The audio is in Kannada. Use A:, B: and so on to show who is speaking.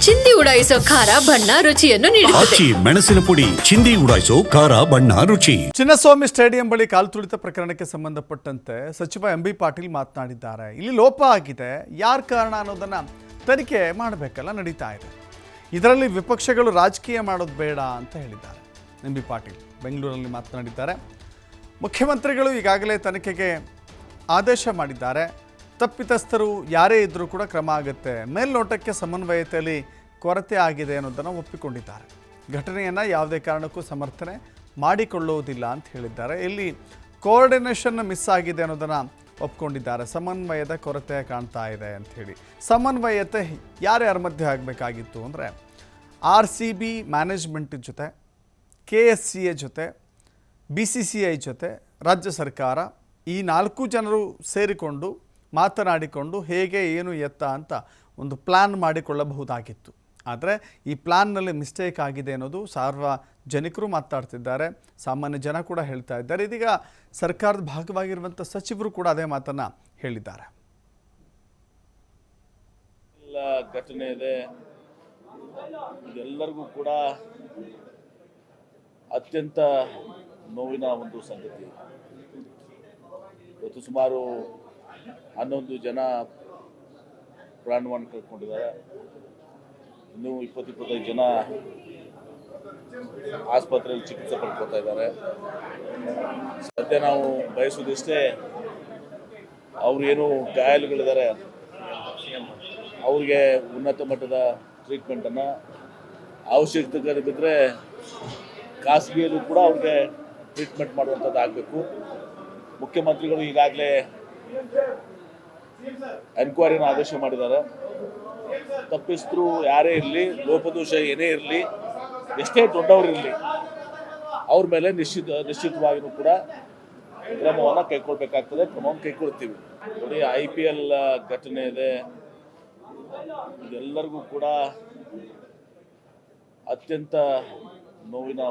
A: ಚಿಂದಿ ಉಡಾಯಿಸೋ ಖಾರ ಬಣ್ಣ ರುಚಿಯನ್ನು ನೀಡುತ್ತದೆ.
B: ಮೆಣಸಿನ ಪುಡಿ ಚಿಂದಿ ಉಡಾಯಿಸೋ ಖಾರ ಬಣ್ಣ ರುಚಿ.
C: ಚಿನ್ನಸ್ವಾಮಿ ಸ್ಟೇಡಿಯಂ ಬಳಿ ಕಾಲು ತುಳಿತ ಪ್ರಕರಣಕ್ಕೆ ಸಂಬಂಧಪಟ್ಟಂತೆ ಸಚಿವ ಎಂ ಬಿ ಪಾಟೀಲ್ ಮಾತನಾಡಿದ್ದಾರೆ. ಇಲ್ಲಿ ಲೋಪ ಆಗಿದೆ, ಯಾರ ಕಾರಣ ಅನ್ನೋದನ್ನ ತನಿಖೆ ಮಾಡಬೇಕಲ್ಲ, ನಡೀತಾ ಇದೆ. ಇದರಲ್ಲಿ ವಿಪಕ್ಷಗಳು ರಾಜಕೀಯ ಮಾಡೋದು ಬೇಡ ಅಂತ ಹೇಳಿದ್ದಾರೆ ಎಂ ಬಿ ಪಾಟೀಲ್. ಬೆಂಗಳೂರಲ್ಲಿ ಮಾತನಾಡಿದ್ದಾರೆ. ಮುಖ್ಯಮಂತ್ರಿಗಳು ಈಗಾಗಲೇ ತನಿಖೆಗೆ ಆದೇಶ ಮಾಡಿದ್ದಾರೆ. ತಪ್ಪಿತಸ್ಥರು ಯಾರೇ ಇದ್ದರೂ ಕೂಡ ಕ್ರಮ ಆಗುತ್ತೆ. ಮೇಲ್ನೋಟಕ್ಕೆ ಸಮನ್ವಯತೆಯಲ್ಲಿ ಕೊರತೆ ಆಗಿದೆ ಅನ್ನೋದನ್ನು ಒಪ್ಪಿಕೊಂಡಿದ್ದಾರೆ. ಘಟನೆಯನ್ನು ಯಾವುದೇ ಕಾರಣಕ್ಕೂ ಸಮರ್ಥನೆ ಮಾಡಿಕೊಳ್ಳುವುದಿಲ್ಲ ಅಂತ ಹೇಳಿದ್ದಾರೆ. ಇಲ್ಲಿ ಕೋಆರ್ಡಿನೇಷನ್ ಮಿಸ್ ಆಗಿದೆ ಅನ್ನೋದನ್ನು ಒಪ್ಕೊಂಡಿದ್ದಾರೆ. ಸಮನ್ವಯದ ಕೊರತೆ ಕಾಣ್ತಾ ಇದೆ ಅಂತ ಹೇಳಿ. ಸಮನ್ವಯತೆ ಯಾರ್ಯಾರ ಮಧ್ಯೆ ಆಗಬೇಕಾಗಿತ್ತು ಅಂದರೆ RCB ಮ್ಯಾನೇಜ್ಮೆಂಟ್ ಜೊತೆ, KSCA ಜೊತೆ, BCCI ಜೊತೆ, ರಾಜ್ಯ ಸರ್ಕಾರ, ಈ 4 ಜನರು ಸೇರಿಕೊಂಡು ಮಾತನಾಡಿಕೊಂಡು ಹೇಗೆ ಏನು ಎತ್ತ ಅಂತ ಒಂದು ಪ್ಲ್ಯಾನ್ ಮಾಡಿಕೊಳ್ಳಬಹುದಾಗಿತ್ತು. ಆದರೆ ಈ ಪ್ಲ್ಯಾನ್ನಲ್ಲಿ ಮಿಸ್ಟೇಕ್ ಆಗಿದೆ ಅನ್ನೋದು ಸಾರ್ವಜನಿಕರು ಮಾತಾಡ್ತಿದ್ದಾರೆ, ಸಾಮಾನ್ಯ ಜನ ಕೂಡ ಹೇಳ್ತಾ ಇದ್ದಾರೆ. ಇದೀಗ ಸರ್ಕಾರದ ಭಾಗವಾಗಿರುವಂಥ ಸಚಿವರು ಕೂಡ ಅದೇ ಮಾತನ್ನು ಹೇಳಿದ್ದಾರೆ.
D: ಎಲ್ಲ ಘಟನೆ ಇದೆ, ಇದೆಲ್ಲರಿಗೂ ಕೂಡ ಅತ್ಯಂತ ನೋವಿನ ಒಂದು ಸಂಗತಿ. ಇವತ್ತು ಸುಮಾರು 11 ಜನ ಪ್ರಾಣವನ್ನು ಕಳ್ಕೊಂಡಿದ್ದಾರೆ. ಇನ್ನೂ 20-25 ಜನ ಆಸ್ಪತ್ರೆಯಲ್ಲಿ ಚಿಕಿತ್ಸೆ ಪಡ್ಕೊತಾ ಇದ್ದಾರೆ. ಸದ್ಯ ನಾವು ಬಯಸೋದಿಷ್ಟೇ, ಅವ್ರೇನು ಗಾಯಾಳುಗಳಿದ್ದಾರೆ ಅವ್ರಿಗೆ ಉನ್ನತ ಮಟ್ಟದ ಟ್ರೀಟ್ಮೆಂಟನ್ನು, ಅವಶ್ಯಕತೆ ಬಿದ್ದರೆ ಖಾಸಗಿಯಲ್ಲೂ ಕೂಡ ಅವ್ರಿಗೆ ಟ್ರೀಟ್ಮೆಂಟ್ ಮಾಡುವಂಥದ್ದು ಆಗಬೇಕು. ಮುಖ್ಯಮಂತ್ರಿಗಳು ಈಗಾಗಲೇ ಎನ್ಕ್ವೈರಿನ ಆದೇಶ ಮಾಡಿದ್ದಾರೆ. ತಪ್ಪಿಸ್ತರು ಯಾರೇ ಇರಲಿ, ಲೋಪದೋಷ ಏನೇ ಇರಲಿ, ಎಷ್ಟೇ ದೊಡ್ಡವರಿರಲಿ, ಅವ್ರ ಮೇಲೆ ನಿಶ್ಚಿತವಾಗಿಯೂ ಕೂಡ ಕ್ರಮವನ್ನು ಕೈಗೊಳ್ಳಬೇಕಾಗ್ತದೆ. ಕ್ರಮವನ್ನು ಕೈಗೊಳ್ತೀವಿ. ನೋಡಿ, IPL ಘಟನೆ ಇದೆ, ಇದೆಲ್ಲರಿಗೂ ಕೂಡ ಅತ್ಯಂತ ನೋವಿನ